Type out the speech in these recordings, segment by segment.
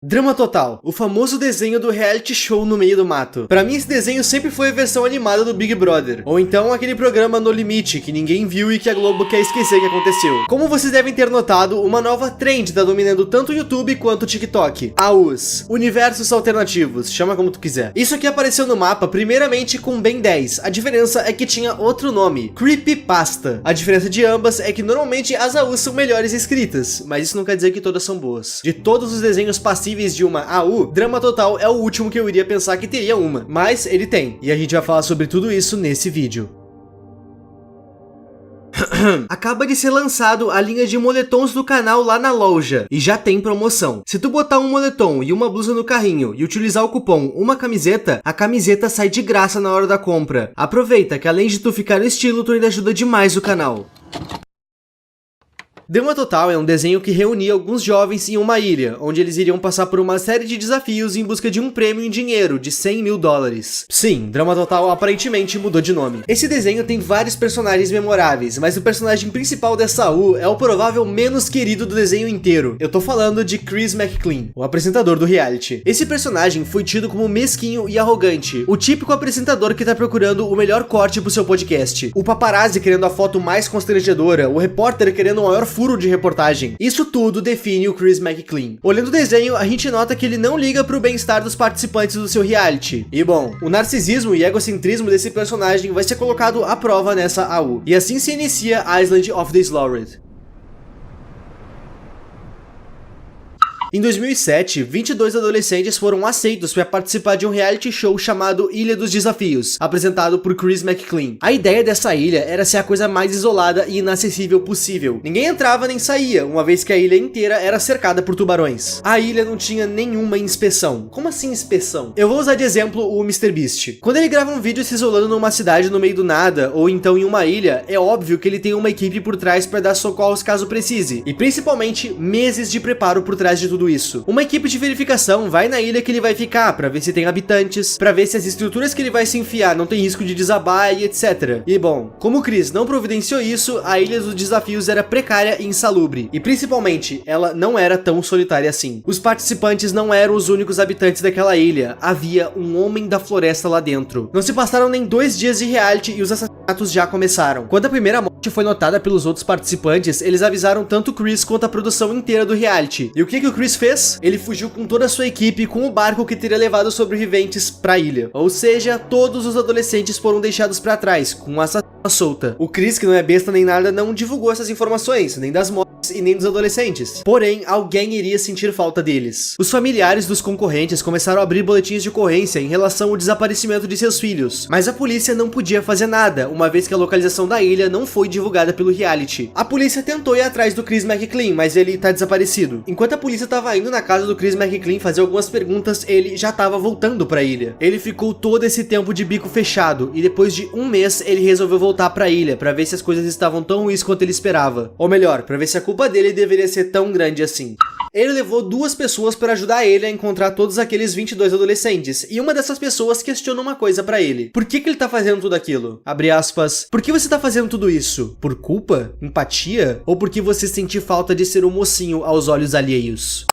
Drama Total, o famoso desenho do reality show no meio do mato. Pra mim esse desenho sempre foi a versão animada do Big Brother, ou então aquele programa No Limite que ninguém viu e que a Globo quer esquecer que aconteceu. Como vocês devem ter notado, uma nova trend tá dominando tanto o YouTube quanto o TikTok. AUs, universos alternativos, chama como tu quiser. Isso aqui apareceu no mapa primeiramente com Ben 10, a diferença é que tinha outro nome, Creepypasta. A diferença de ambas é que normalmente as AUs são melhores escritas, mas isso não quer dizer que todas são boas. De todos os desenhos passíveis de uma AU, Drama Total é o último que eu iria pensar que teria uma, mas ele tem, e a gente vai falar sobre tudo isso nesse vídeo. Acaba de ser lançado a linha de moletons do canal lá na loja, e já tem promoção. Se tu botar um moletom e uma blusa no carrinho e utilizar o cupom uma camiseta, a camiseta sai de graça na hora da compra. Aproveita que além de tu ficar no estilo, tu ainda ajuda demais o canal. Drama Total é um desenho que reunia alguns jovens em uma ilha, onde eles iriam passar por uma série de desafios em busca de um prêmio em dinheiro de $100 mil. Sim, Drama Total aparentemente mudou de nome. Esse desenho tem vários personagens memoráveis, mas o personagem principal dessa AU é o provável menos querido do desenho inteiro. Eu tô falando de Chris McClean, o apresentador do reality. Esse personagem foi tido como mesquinho e arrogante, o típico apresentador que tá procurando o melhor corte pro seu podcast, o paparazzi querendo a foto mais constrangedora, o repórter querendo o maior furo de reportagem. Isso tudo define o Chris McClean. Olhando o desenho, a gente nota que ele não liga pro bem-estar dos participantes do seu reality. E bom, o narcisismo e egocentrismo desse personagem vai ser colocado à prova nessa AU. E assim se inicia Island of the Slaughtered. Em 2007, 22 adolescentes foram aceitos para participar de um reality show chamado Ilha dos Desafios, apresentado por Chris McClean. A ideia dessa ilha era ser a coisa mais isolada e inacessível possível. Ninguém entrava nem saía, uma vez que a ilha inteira era cercada por tubarões. A ilha não tinha nenhuma inspeção. Como assim inspeção? Eu vou usar de exemplo o MrBeast. Quando ele grava um vídeo se isolando numa cidade no meio do nada, ou então em uma ilha, é óbvio que ele tem uma equipe por trás para dar socorros caso precise, e principalmente meses de preparo por trás de tudo isso. Uma equipe de verificação vai na ilha que ele vai ficar para ver se tem habitantes, para ver se as estruturas que ele vai se enfiar não tem risco de desabar e etc. E bom, como o Chris não providenciou isso, a Ilha dos Desafios era precária e insalubre, e principalmente, ela não era tão solitária assim. Os participantes não eram os únicos habitantes daquela ilha, havia um homem da floresta lá dentro. Não se passaram nem 2 dias de reality e os assassinatos já começaram. Quando a primeira morte foi notada pelos outros participantes, eles avisaram tanto o Chris quanto a produção inteira do reality. E o que o Chris fez? Ele fugiu com toda a sua equipe com o barco que teria levado os sobreviventes para a ilha. Ou seja, todos os adolescentes foram deixados para trás, com uma assassina solta. O Chris, que não é besta nem nada, não divulgou essas informações, nem das mortes e nem dos adolescentes. Porém, alguém iria sentir falta deles. Os familiares dos concorrentes começaram a abrir boletins de ocorrência em relação ao desaparecimento de seus filhos, mas a polícia não podia fazer nada, uma vez que a localização da ilha não foi divulgada pelo reality. A polícia tentou ir atrás do Chris McClean, mas ele tá desaparecido. Enquanto a polícia tava indo na casa do Chris McClean fazer algumas perguntas, ele já tava voltando pra ilha. Ele ficou todo esse tempo de bico fechado, e depois de um mês ele resolveu voltar pra ilha, pra ver se as coisas estavam tão ruins quanto ele esperava. Ou melhor, pra ver se a culpa dele deveria ser tão grande assim. Ele levou 2 pessoas para ajudar ele a encontrar todos aqueles 22 adolescentes, e uma dessas pessoas questiona uma coisa pra ele. Por que ele tá fazendo tudo aquilo? Abre aspas. Por que você tá fazendo tudo isso? Por culpa? Empatia? Ou porque você sente falta de ser um mocinho aos olhos alheios?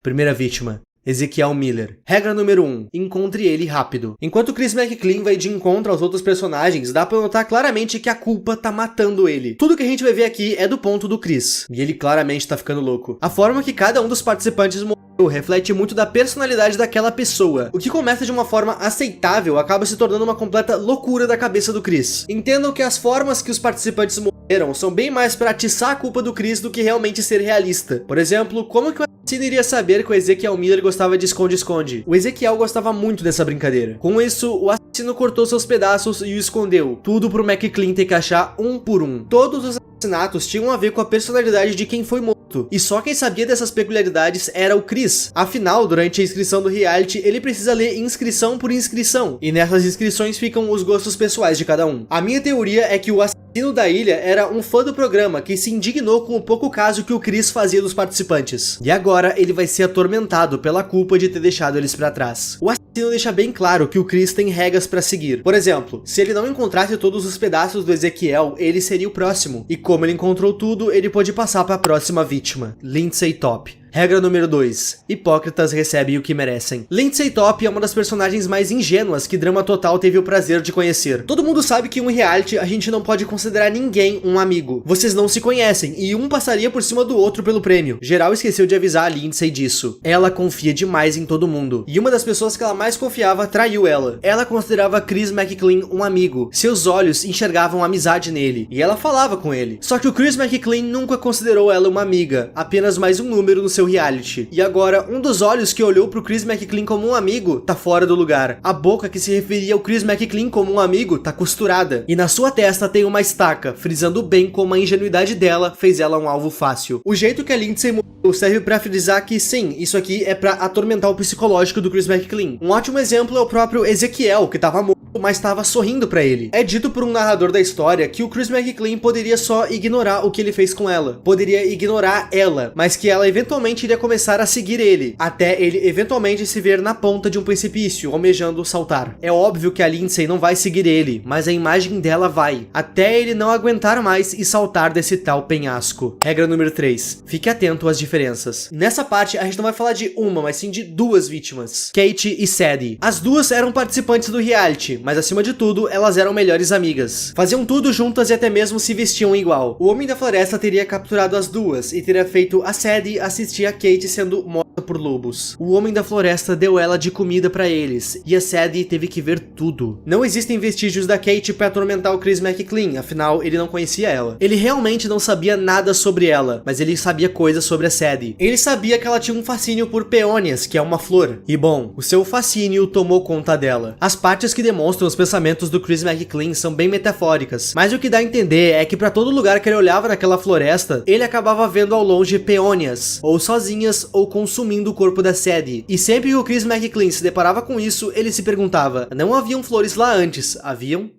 Primeira vítima. Ezequiel Miller. Regra número 1. Encontre ele rápido. Enquanto Chris McClean vai de encontro aos outros personagens, dá pra notar claramente que a culpa tá matando ele. Tudo que a gente vai ver aqui é do ponto do Chris, e ele claramente tá ficando louco. A forma que cada um dos participantes morreu reflete muito da personalidade daquela pessoa. O que começa de uma forma aceitável acaba se tornando uma completa loucura da cabeça do Chris. Entendam que as formas que os participantes morreram são bem mais pra atiçar a culpa do Chris do que realmente ser realista. Por exemplo, como que o assassino iria saber que o Ezequiel Miller gostava de esconde-esconde? O Ezequiel gostava muito dessa brincadeira. Com isso, o assassino cortou seus pedaços e o escondeu. Tudo pro McClean ter que achar um por um. Todos os assassinatos tinham a ver com a personalidade de quem foi morto. E só quem sabia dessas peculiaridades era o Chris. Afinal, durante a inscrição do reality, ele precisa ler inscrição por inscrição. E nessas inscrições ficam os gostos pessoais de cada um. A minha teoria é que o assassino da ilha era um fã do programa que se indignou com o pouco caso que o Chris fazia dos participantes. E agora ele vai ser atormentado pela culpa de ter deixado eles pra trás. O assassino deixa bem claro que o Chris tem regras pra seguir. Por exemplo, se ele não encontrasse todos os pedaços do Ezequiel, ele seria o próximo. E como ele encontrou tudo, ele pode passar pra próxima vítima, Lindsay Top. Regra número 2. Hipócritas recebem o que merecem. Lindsay Top é uma das personagens mais ingênuas que Drama Total teve o prazer de conhecer. Todo mundo sabe que em um reality a gente não pode considerar ninguém um amigo. Vocês não se conhecem e um passaria por cima do outro pelo prêmio. Geral esqueceu de avisar a Lindsay disso. Ela confia demais em todo mundo. E uma das pessoas que ela mais confiava traiu ela. Ela considerava Chris McClain um amigo. Seus olhos enxergavam amizade nele. E ela falava com ele. Só que o Chris McClain nunca considerou ela uma amiga. Apenas mais um número no seu reality. E agora, um dos olhos que olhou pro Chris McClain como um amigo tá fora do lugar. A boca que se referia ao Chris McClain como um amigo tá costurada. E na sua testa tem uma estaca, frisando bem como a ingenuidade dela fez ela um alvo fácil. O jeito que a Lindsay morreu serve pra frisar que sim, isso aqui é pra atormentar o psicológico do Chris McClain. Um ótimo exemplo é o próprio Ezequiel, que tava morto, mas estava sorrindo pra ele. É dito por um narrador da história que o Chris McClain poderia só ignorar o que ele fez com ela. Poderia ignorar ela, mas que ela eventualmente iria começar a seguir ele, até ele eventualmente se ver na ponta de um precipício, almejando saltar. É óbvio que a Lindsay não vai seguir ele, mas a imagem dela vai, até ele não aguentar mais e saltar desse tal penhasco. Regra número 3. Fique atento às diferenças. Nessa parte, a gente não vai falar de uma, mas sim de duas vítimas. Kate e Sadie. As duas eram participantes do reality, mas acima de tudo, elas eram melhores amigas. Faziam tudo juntas e até mesmo se vestiam igual. O Homem da Floresta teria capturado as duas e teria feito a Sadie assistir a Kate sendo morta por lobos. O Homem da Floresta deu ela de comida pra eles, e a Sadie teve que ver tudo. Não existem vestígios da Kate pra atormentar o Chris McClain, afinal, ele não conhecia ela. Ele realmente não sabia nada sobre ela, mas ele sabia coisas sobre a Sadie. Ele sabia que ela tinha um fascínio por peônias, que é uma flor. E bom, o seu fascínio tomou conta dela. As partes que demonstram os pensamentos do Chris McClain são bem metafóricas, mas o que dá a entender é que pra todo lugar que ele olhava naquela floresta, ele acabava vendo ao longe peônias, ou sozinhas, ou consumindo o corpo da Sadie. E sempre que o Chris McClain se deparava com isso, ele se perguntava: não haviam flores lá antes, haviam?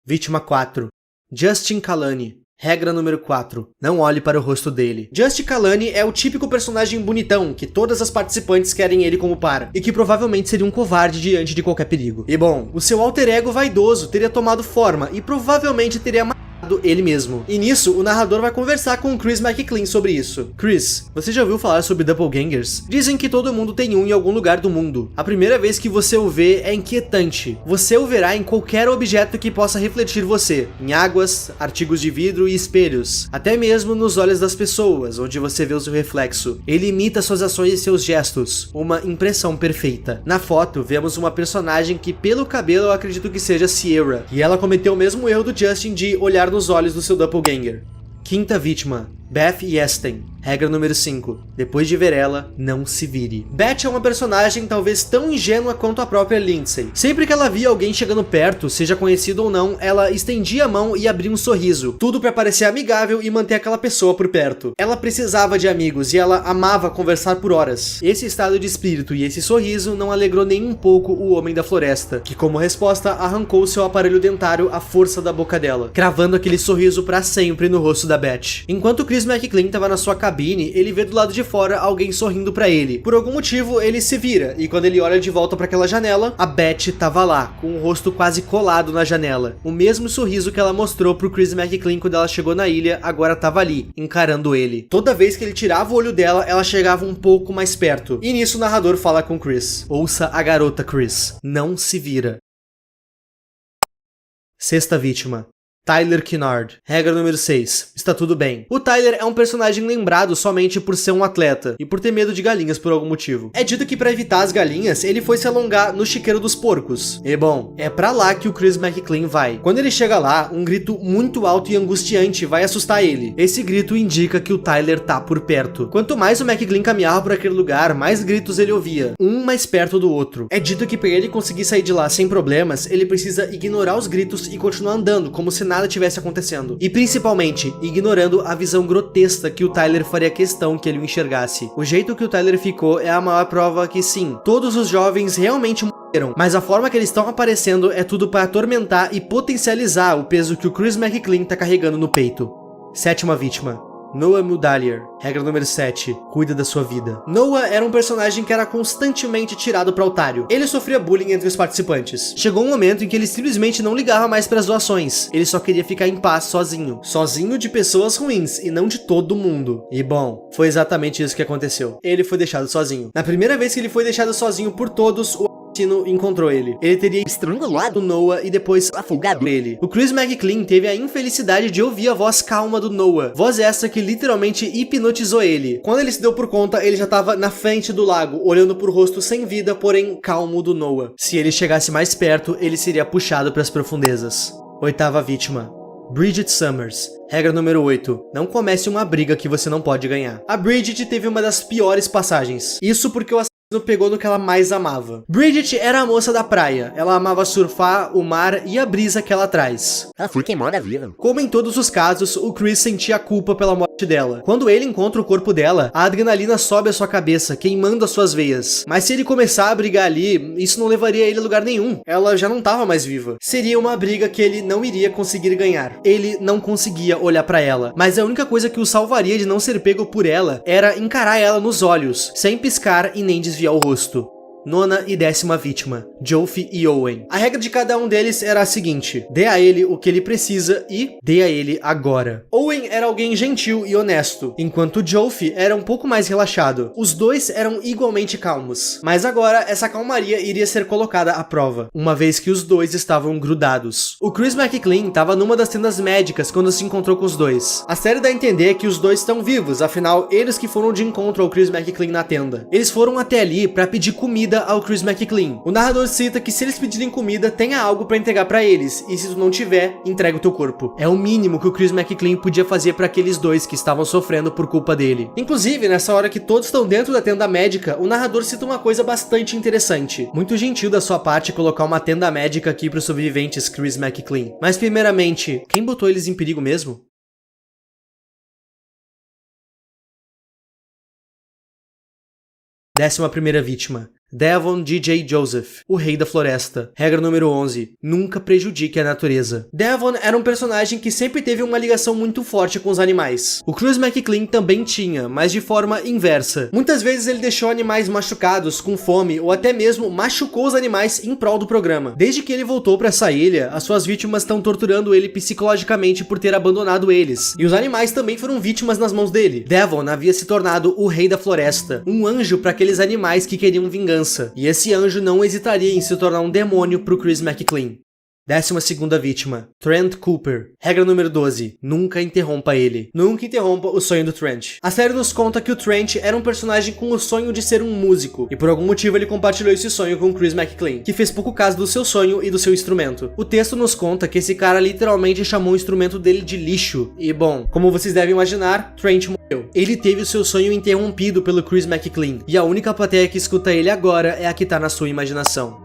Vítima 4. Justin Kalani. Regra número 4. Não olhe para o rosto dele. Justin Kalani é o típico personagem bonitão que todas as participantes querem ele como par, e que provavelmente seria um covarde diante de qualquer perigo. E bom, o seu alter ego vaidoso teria tomado forma e provavelmente teria matado ele mesmo. E nisso, o narrador vai conversar com o Chris McClain sobre isso. Chris, você já ouviu falar sobre doppelgangers? Dizem que todo mundo tem um em algum lugar do mundo. A primeira vez que você o vê é inquietante. Você o verá em qualquer objeto que possa refletir você, em águas, artigos de vidro e espelhos, até mesmo nos olhos das pessoas, onde você vê o seu reflexo. Ele imita suas ações e seus gestos, uma impressão perfeita. Na foto, vemos uma personagem que pelo cabelo eu acredito que seja Sierra, e ela cometeu o mesmo erro do Justin de olhar nos olhos do seu doppelganger. Quinta vítima, Beth Yesten. Regra número 5. Depois de ver ela, não se vire. Beth é uma personagem talvez tão ingênua quanto a própria Lindsay. Sempre que ela via alguém chegando perto, seja conhecido ou não, ela estendia a mão e abria um sorriso. Tudo para parecer amigável e manter aquela pessoa por perto. Ela precisava de amigos e ela amava conversar por horas. Esse estado de espírito e esse sorriso não alegrou nem um pouco o Homem da Floresta, que como resposta arrancou seu aparelho dentário à força da boca dela, cravando aquele sorriso para sempre no rosto da Beth. Enquanto Chris McClain estava na sua cabine, ele vê do lado de fora alguém sorrindo pra ele. Por algum motivo, ele se vira, e quando ele olha de volta para aquela janela, a Beth tava lá, com o rosto quase colado na janela. O mesmo sorriso que ela mostrou pro Chris McClain quando ela chegou na ilha, agora tava ali, encarando ele. Toda vez que ele tirava o olho dela, ela chegava um pouco mais perto. E nisso o narrador fala com Chris: ouça a garota, Chris. Não se vira. Sexta vítima, Tyler Kennard. Regra número 6. Está tudo bem. O Tyler é um personagem lembrado somente por ser um atleta e por ter medo de galinhas por algum motivo. É dito que para evitar as galinhas, ele foi se alongar no chiqueiro dos porcos. E bom, é pra lá que o Chris McClain vai. Quando ele chega lá, um grito muito alto e angustiante vai assustar ele. Esse grito indica que o Tyler tá por perto. Quanto mais o McClain caminhava por aquele lugar, mais gritos ele ouvia, um mais perto do outro. É dito que para ele conseguir sair de lá sem problemas, ele precisa ignorar os gritos e continuar andando, como se nada tivesse acontecendo. E principalmente, ignorando a visão grotesca que o Tyler faria questão que ele o enxergasse. O jeito que o Tyler ficou é a maior prova que sim, todos os jovens realmente morreram, mas a forma que eles estão aparecendo é tudo para atormentar e potencializar o peso que o Chris McClain tá carregando no peito. Sétima vítima, Noah Mudaliar. Regra número 7. Cuida da sua vida. Noah era um personagem que era constantemente tirado para otário. Ele sofria bullying entre os participantes. Chegou um momento em que ele simplesmente não ligava mais para as doações. Ele só queria ficar em paz sozinho. Sozinho de pessoas ruins e não de todo mundo. E bom, foi exatamente isso que aconteceu. Ele foi deixado sozinho. Na primeira vez que ele foi deixado sozinho por todos, o assassino encontrou ele. Ele teria estrangulado Noah e depois afogado ele. O Chris McClain teve a infelicidade de ouvir a voz calma do Noah. Voz essa que literalmente hipnotizou ele. Quando ele se deu por conta, ele já estava na frente do lago, olhando pro rosto sem vida, porém calmo do Noah. Se ele chegasse mais perto, ele seria puxado para as profundezas. 8ª vítima. Bridget Summers. Regra número 8. Não comece uma briga que você não pode ganhar. A Bridget teve uma das piores passagens. Isso porque o assassino pegou no que ela mais amava. Bridget era a moça da praia. Ela amava surfar, o mar e a brisa que ela traz. Ela foi queimada viva. Como em todos os casos, o Chris sentia culpa pela morte dela. Quando ele encontra o corpo dela, a adrenalina sobe a sua cabeça, queimando as suas veias. Mas se ele começar a brigar ali, isso não levaria ele a lugar nenhum. Ela já não estava mais viva. Seria uma briga que ele não iria conseguir ganhar. Ele não conseguia olhar pra ela. Mas a única coisa que o salvaria de não ser pego por ela era encarar ela nos olhos, sem piscar e nem desviar o rosto. 9ª e 10ª vítima, Joffy e Owen. A regra de cada um deles era a seguinte: dê a ele o que ele precisa e dê a ele agora. Owen era alguém gentil e honesto, enquanto Joffy era um pouco mais relaxado. Os dois eram igualmente calmos, mas agora essa calmaria iria ser colocada à prova, uma vez que os dois estavam grudados. O Chris McClain estava numa das tendas médicas quando se encontrou com os dois. A série dá a entender que os dois estão vivos, afinal, eles que foram de encontro ao Chris McClain na tenda. Eles foram até ali para pedir comida ao Chris McClain. O narrador cita que se eles pedirem comida, tenha algo para entregar para eles, e se tu não tiver, entrega o teu corpo. É o mínimo que o Chris McClain podia fazer para aqueles dois que estavam sofrendo por culpa dele. Inclusive, nessa hora que todos estão dentro da tenda médica, o narrador cita uma coisa bastante interessante. Muito gentil da sua parte colocar uma tenda médica aqui para os sobreviventes, Chris McClain. Mas primeiramente, quem botou eles em perigo mesmo? 11ª vítima, Devon DJ Joseph, o rei da floresta. Regra número 11. Nunca prejudique a natureza. Devon era um personagem que sempre teve uma ligação muito forte com os animais. O Chris McClain também tinha, mas de forma inversa. Muitas vezes ele deixou animais machucados, com fome, ou até mesmo machucou os animais em prol do programa. Desde que ele voltou para essa ilha, as suas vítimas estão torturando ele psicologicamente por ter abandonado eles. E os animais também foram vítimas nas mãos dele. Devon havia se tornado o rei da floresta, um anjo para aqueles animais que queriam vingança. E esse anjo não hesitaria em se tornar um demônio pro Chris McClain. 12ª vítima, Trent Cooper. Regra número 12. Nunca interrompa ele. Nunca interrompa o sonho do Trent. A série nos conta que o Trent era um personagem com o sonho de ser um músico, e por algum motivo ele compartilhou esse sonho com o Chris McClain, que fez pouco caso do seu sonho e do seu instrumento. O texto nos conta que esse cara literalmente chamou o instrumento dele de lixo, e bom, como vocês devem imaginar, Trent morreu. Ele teve o seu sonho interrompido pelo Chris McClain, e a única plateia que escuta ele agora é a que tá na sua imaginação.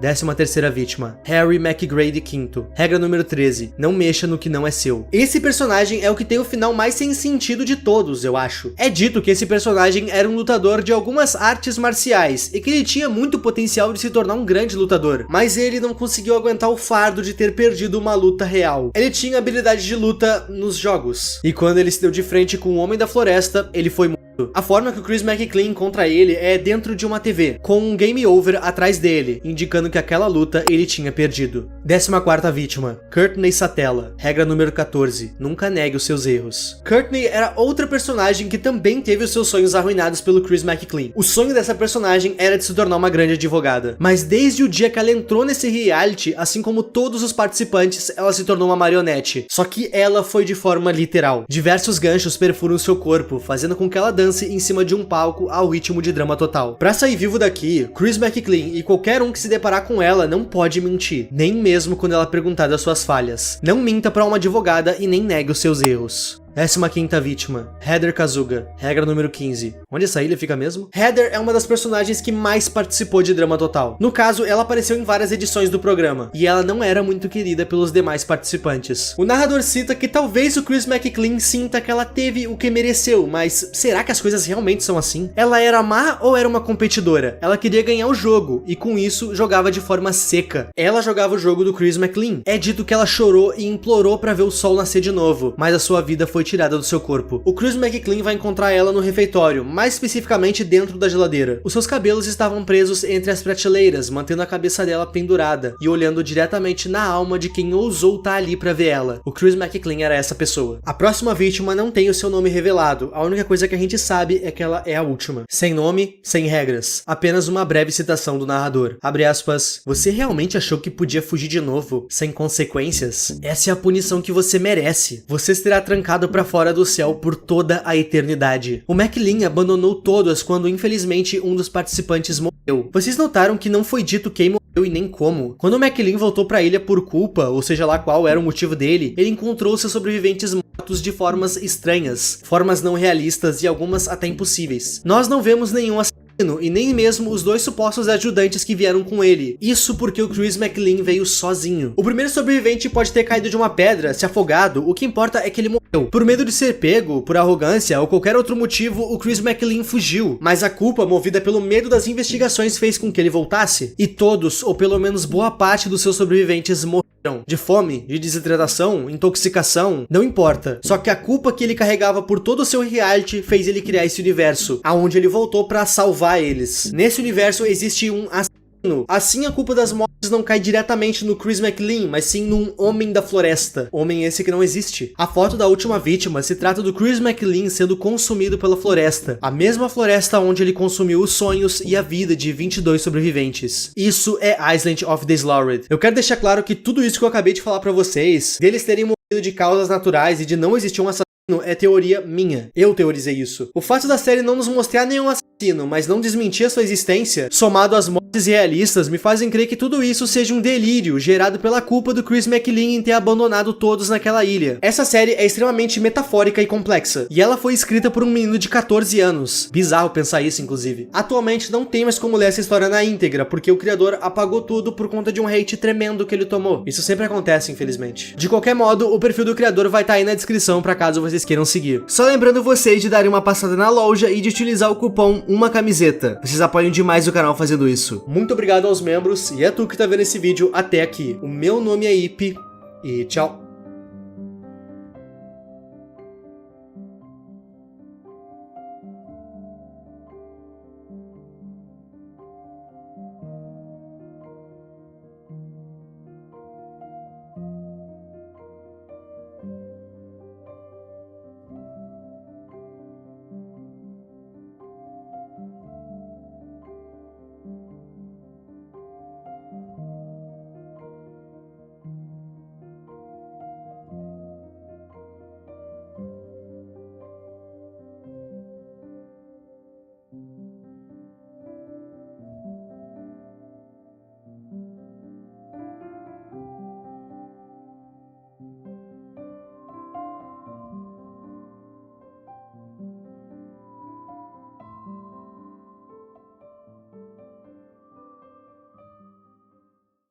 13ª vítima, Harry McGrady V. Regra número 13. Não mexa no que não é seu. Esse personagem é o que tem o final mais sem sentido de todos, eu acho. É dito que esse personagem era um lutador de algumas artes marciais e que ele tinha muito potencial de se tornar um grande lutador, mas ele não conseguiu aguentar o fardo de ter perdido uma luta real. Ele tinha habilidade de luta nos jogos, e quando ele se deu de frente com o Homem da Floresta, ele foi morto. A forma que o Chris McClain encontra ele é dentro de uma TV, com um game over atrás dele, indicando que aquela luta ele tinha perdido. 14ª vítima, Courtney Satella. Regra número 14. Nunca negue os seus erros. Courtney era outra personagem que também teve os seus sonhos arruinados pelo Chris McClain. O sonho dessa personagem era de se tornar uma grande advogada, mas desde o dia que ela entrou nesse reality, assim como todos os participantes, ela se tornou uma marionete. Só que ela foi de forma literal. Diversos ganchos perfuram seu corpo, fazendo com que ela dance em cima de um palco ao ritmo de drama total. Pra sair vivo daqui, Chris McClain e qualquer um que se deparar com ela não pode mentir, nem mesmo quando ela perguntar das suas falhas. Não minta pra uma advogada e nem negue os seus erros. 15ª vítima, Heather Kazuga. Regra número 15. Onde essa ilha fica mesmo? Heather é uma das personagens que mais participou de Drama Total. No caso, ela apareceu em várias edições do programa, e ela não era muito querida pelos demais participantes. O narrador cita que talvez o Chris McClain sinta que ela teve o que mereceu, mas será que as coisas realmente são assim? Ela era má ou era uma competidora? Ela queria ganhar o jogo, e com isso, jogava de forma seca. Ela jogava o jogo do Chris McClain. É dito que ela chorou e implorou pra ver o sol nascer de novo, mas a sua vida foi foi tirada do seu corpo. O Chris McClane vai encontrar ela no refeitório, mais especificamente dentro da geladeira. Os seus cabelos estavam presos entre as prateleiras, mantendo a cabeça dela pendurada e olhando diretamente na alma de quem ousou estar ali pra ver ela. O Chris McClane era essa pessoa. A próxima vítima não tem o seu nome revelado, a única coisa que a gente sabe é que ela é a última. Sem nome, sem regras. Apenas uma breve citação do narrador. Abre aspas. Você realmente achou que podia fugir de novo, sem consequências? Essa é a punição que você merece. Você será trancado pra fora do céu por toda a eternidade. O McClane abandonou todas quando infelizmente um dos participantes morreu. Vocês notaram que não foi dito quem morreu e nem como? Quando o McClane voltou pra ilha por culpa, ou seja lá qual era o motivo dele, ele encontrou seus sobreviventes mortos de formas estranhas, formas não realistas e algumas até impossíveis. Nós não vemos nenhum assassino e nem mesmo os dois supostos ajudantes que vieram com ele. Isso porque o Chris McClane veio sozinho. O primeiro sobrevivente pode ter caído de uma pedra, se afogado, o que importa é que ele morreu. Por medo de ser pego, por arrogância ou qualquer outro motivo, o Chris McClane fugiu, mas a culpa movida pelo medo das investigações fez com que ele voltasse. E todos, ou pelo menos boa parte dos seus sobreviventes morreram. De fome, de desidratação, intoxicação, não importa. Só que a culpa que ele carregava por todo o seu reality fez ele criar esse universo, aonde ele voltou pra salvar eles. Nesse universo existe um assassino. Assim a culpa das mortes não cai diretamente no Chris McClane, mas sim num homem da floresta. Homem esse que não existe. A foto da última vítima se trata do Chris McClane sendo consumido pela floresta. A mesma floresta onde ele consumiu os sonhos e a vida de 22 sobreviventes. Isso é Island of the Slaughtered. Eu quero deixar claro que tudo isso que eu acabei de falar pra vocês, deles terem morrido de causas naturais e de não existir um assassino, é teoria minha. Eu teorizei isso. O fato da série não nos mostrar nenhum assassino, mas não desmentir a sua existência, somado às mortes realistas, me fazem crer que tudo isso seja um delírio gerado pela culpa do Chris McClane em ter abandonado todos naquela ilha. Essa série é extremamente metafórica e complexa, e ela foi escrita por um menino de 14 anos. Bizarro pensar isso, inclusive. Atualmente não tem mais como ler essa história na íntegra, porque o criador apagou tudo por conta de um hate tremendo que ele tomou. Isso sempre acontece, infelizmente. De qualquer modo, o perfil do criador vai estar aí na descrição pra caso vocês queiram seguir. Só lembrando vocês de darem uma passada na loja e de utilizar o cupom UMACAMISETA. Vocês apoiam demais o canal fazendo isso. Muito obrigado aos membros e é tu que tá vendo esse vídeo até aqui. O meu nome é Ipe e tchau.